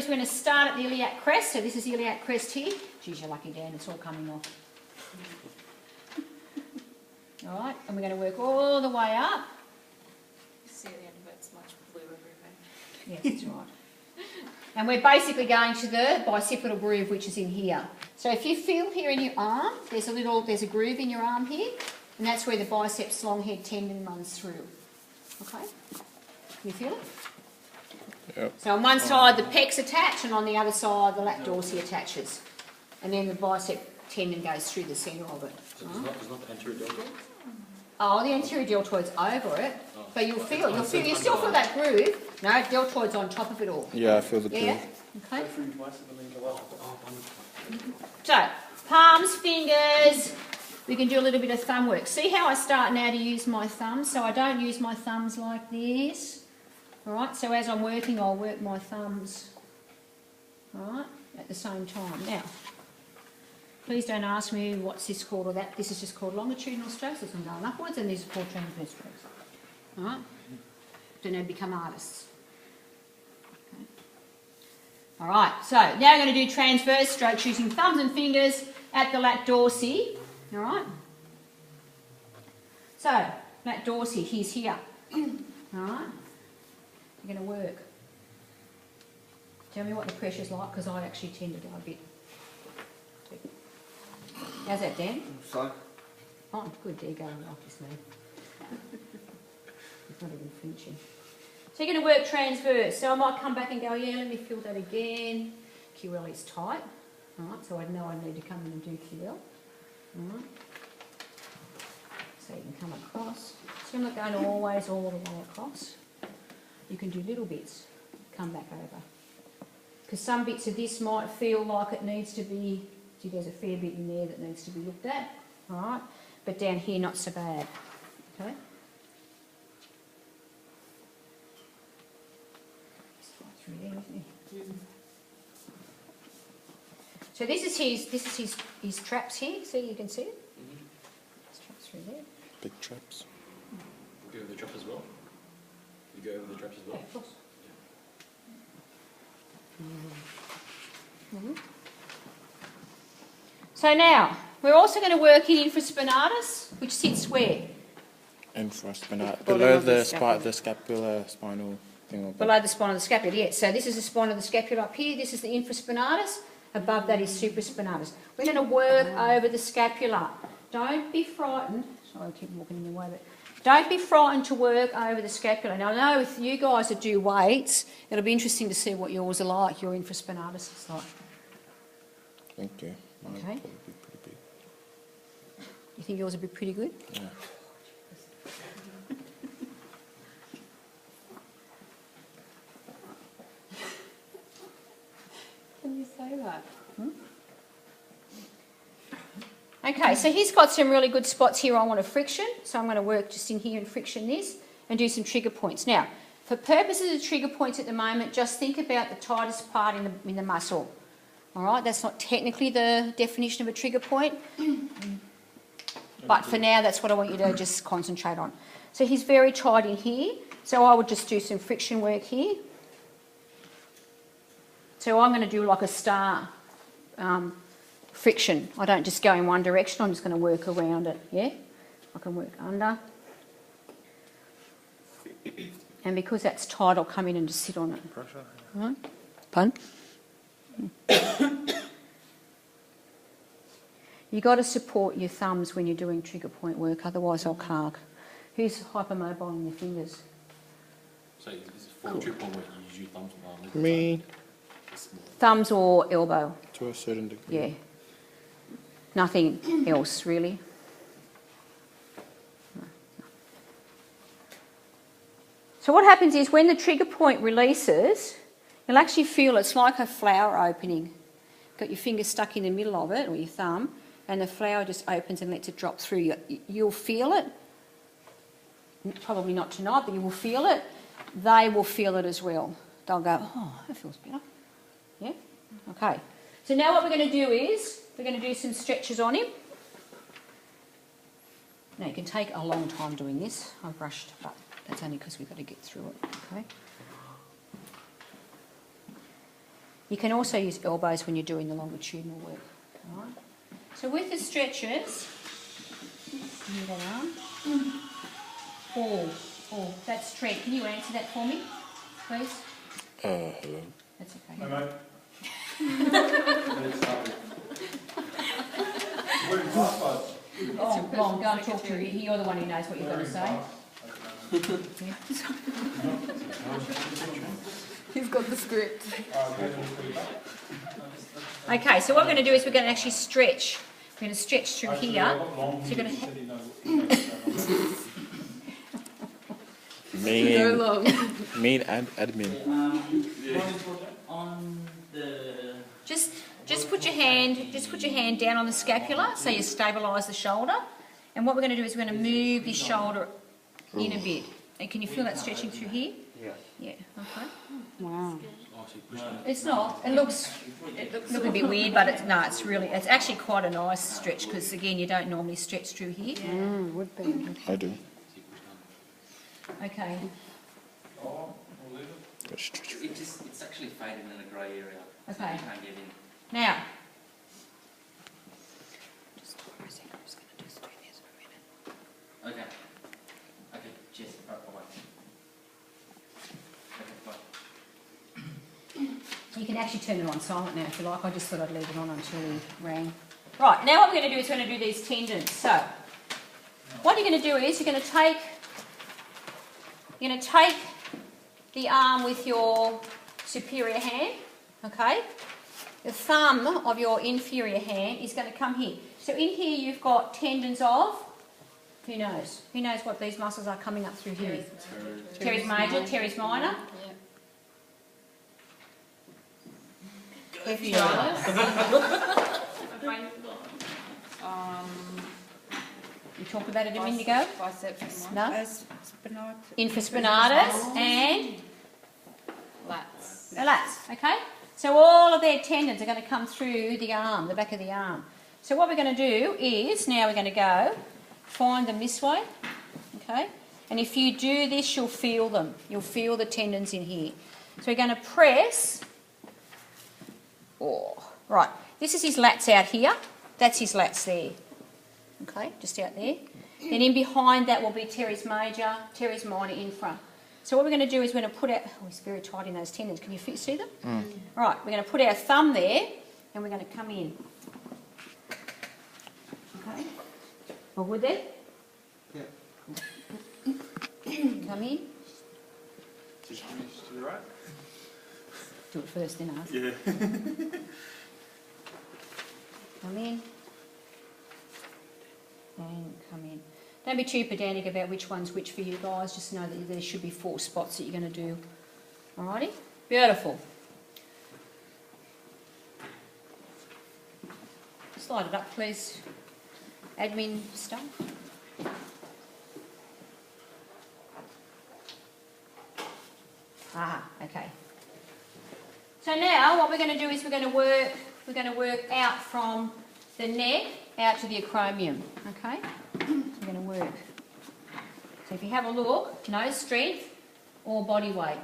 is we're going to start at the iliac crest. So this is the iliac crest here. Geez, you're lucky, Dan, it's all coming off. All right, and we're going to work all the way up. You see at the end of it, it's much bluer grooving. Yes, that's right. And we're basically going to the bicipital groove, which is in here. So if you feel here in your arm, there's a groove in your arm here, and that's where the biceps long head tendon runs through. Okay? Can you feel it? Yep. So on one side the pecs attach, and on the other side the lat dorsi attaches, and then the bicep tendon goes through the centre of it. So it's not the anterior deltoid? Oh, the anterior deltoid's over it, but you still feel that groove. No, deltoid's on top of it all. Yeah, I feel the groove. Yeah. Okay. So palms, fingers. We can do a little bit of thumb work. See how I start now to use my thumbs? So I don't use my thumbs like this. All right. So as I'm working, I'll work my thumbs. All right, at the same time. Now, please don't ask me what's this called or that. This is just called longitudinal strokes as I'm going upwards, and these are called transverse strokes. All right? Don't know, become artists. Okay. All right, so now we're going to do transverse strokes using thumbs and fingers at the lat dorsi. All right? So, lat dorsi, he's here. All right? You're going to work. Tell me what the pressure's like, because I actually tend to go a bit. How's that, Dan? So? Oh, good. There you go. I like this man. He's not even flinching. So you're going to work transverse. So I might come back and go, yeah, let me feel that again. QL is tight. All right, so I know I need to come in and do QL. All right. So you can come across. So I'm not going always all the way across. You can do little bits. Come back over. Because some bits of this might feel like it needs to be, gee, there's a fair bit in there that needs to be looked at. All right. But down here, not so bad. Okay. Through there, isn't he? So this is his traps here. See, you can see it. His traps through there. Big traps. Go over the trap as well? You go over the traps as well? Yeah, of course. Mm-hmm. So now we're also going to work in infraspinatus, which sits where? Infraspinatus. Below Below the the scapular spinal thing. Below the spine of the scapula, yes. So this is the spine of the scapula up here. This is the infraspinatus. Above that is supraspinatus. We're going to work over the scapula. Don't be frightened. Sorry, I keep walking in your way, but don't be frightened to work over the scapula. Now, I know with you guys that do weights, it'll be interesting to see what yours are like, your infraspinatus is like. Thank you. Mine Okay. would probably be pretty big. You think yours would be pretty good? Yeah. Can you say that? Okay, so he's got some really good spots here I want a friction, so I'm going to work just in here and friction this and do some trigger points. Now, for purposes of trigger points at the moment, just think about the tightest part in the muscle. All right, that's not technically the definition of a trigger point, but for now that's what I want you to just concentrate on. So he's very tight in here, so I would just do some friction work here. So I'm going to do like a star friction. I don't just go in one direction, I'm just going to work around it, yeah? I can work under. And because that's tight, I'll come in and just sit on it. Pressure. Right? Pardon? You've got to support your thumbs when you're doing trigger point work, otherwise I'll cark. Who's hypermobile in their fingers? So it's for trip point where you use your thumbs and Me, Thumbs or elbow, to a certain degree. yeah. Nothing else, really. So what happens is when the trigger point releases, you'll actually feel it's like a flower opening. Got your finger stuck in the middle of it, or your thumb, and the flower just opens and lets it drop through. You'll feel it. Probably not tonight, but you will feel it. They will feel it as well. They'll go, oh, that feels better. Yeah? Okay. So now what we're going to do is, we're going to do some stretches on him. Now you can take a long time doing this. I've rushed, but that's only because we've got to get through it. Okay. You can also use elbows when you're doing the longitudinal work. All right. So with the stretches, move that arm. Oh, that's strength. Can you answer that for me, please? Hello. That's okay. No, mate. Oh, go on, go and talk to you. You're the one who knows what you're going to say. You've got the script. Okay, so what we're going to do is we're going to actually stretch. We're going to stretch through here. So you're going to... Main, long. main admin. On the Just put your hand down on the scapula so you stabilise the shoulder. And what we're going to do is we're going to move this shoulder in a bit. And can you feel that stretching through here? Yeah. Yeah. Okay. Wow. Oh, so you push down. It's not. It looks a bit weird, but it's actually quite a nice stretch because again you don't normally stretch through here. Would be. I do. So you push down. Okay. Gotta stretch. It's actually faded in a grey area. So Okay. you can't get in. Now. Okay. Okay, Jess, right away. Okay, bye. You can actually turn it on silent now if you like. I just thought I'd leave it on until he rang. Right, now what we're going to do is we're going to do these tendons. So, what you're going to do is you're going to take the arm with your superior hand, okay? The thumb of your inferior hand is going to come here. So in here you've got tendons of, who knows? Who knows what these muscles are coming up through here? Teres major, teres minor. We talked about it a minute ago. Biceps. No? Spinatus. Infraspinatus and Lats. the lats, okay? So all of their tendons are going to come through the arm, the back of the arm. So what we're going to do is, now we're going to go find them this way, okay? And if you do this, you'll feel them. You'll feel the tendons in here. So we're going to press. Oh, right. This is his lats out here. That's his lats there. Okay, just out there. Then in behind that will be teres major, teres minor in front. So what we're going to do is we're going to put our... Oh, he's very tight in those tendons. Can you see them? Right, we're going to put our thumb there and we're going to come in. Okay. Well, would there? Yeah. Come in. To the right? Do it first, then ask. Yeah. Come in. And come in. Don't be too pedantic about which one's which for you guys. Just know that there should be 4 spots that you're going to do. Alrighty? Beautiful. Slide it up, please. Admin stuff. Ah, okay. So now what we're going to do is we're going to work out from the neck out to the acromion. Okay? So we're going to work. So if you have a look, no strength or body weight.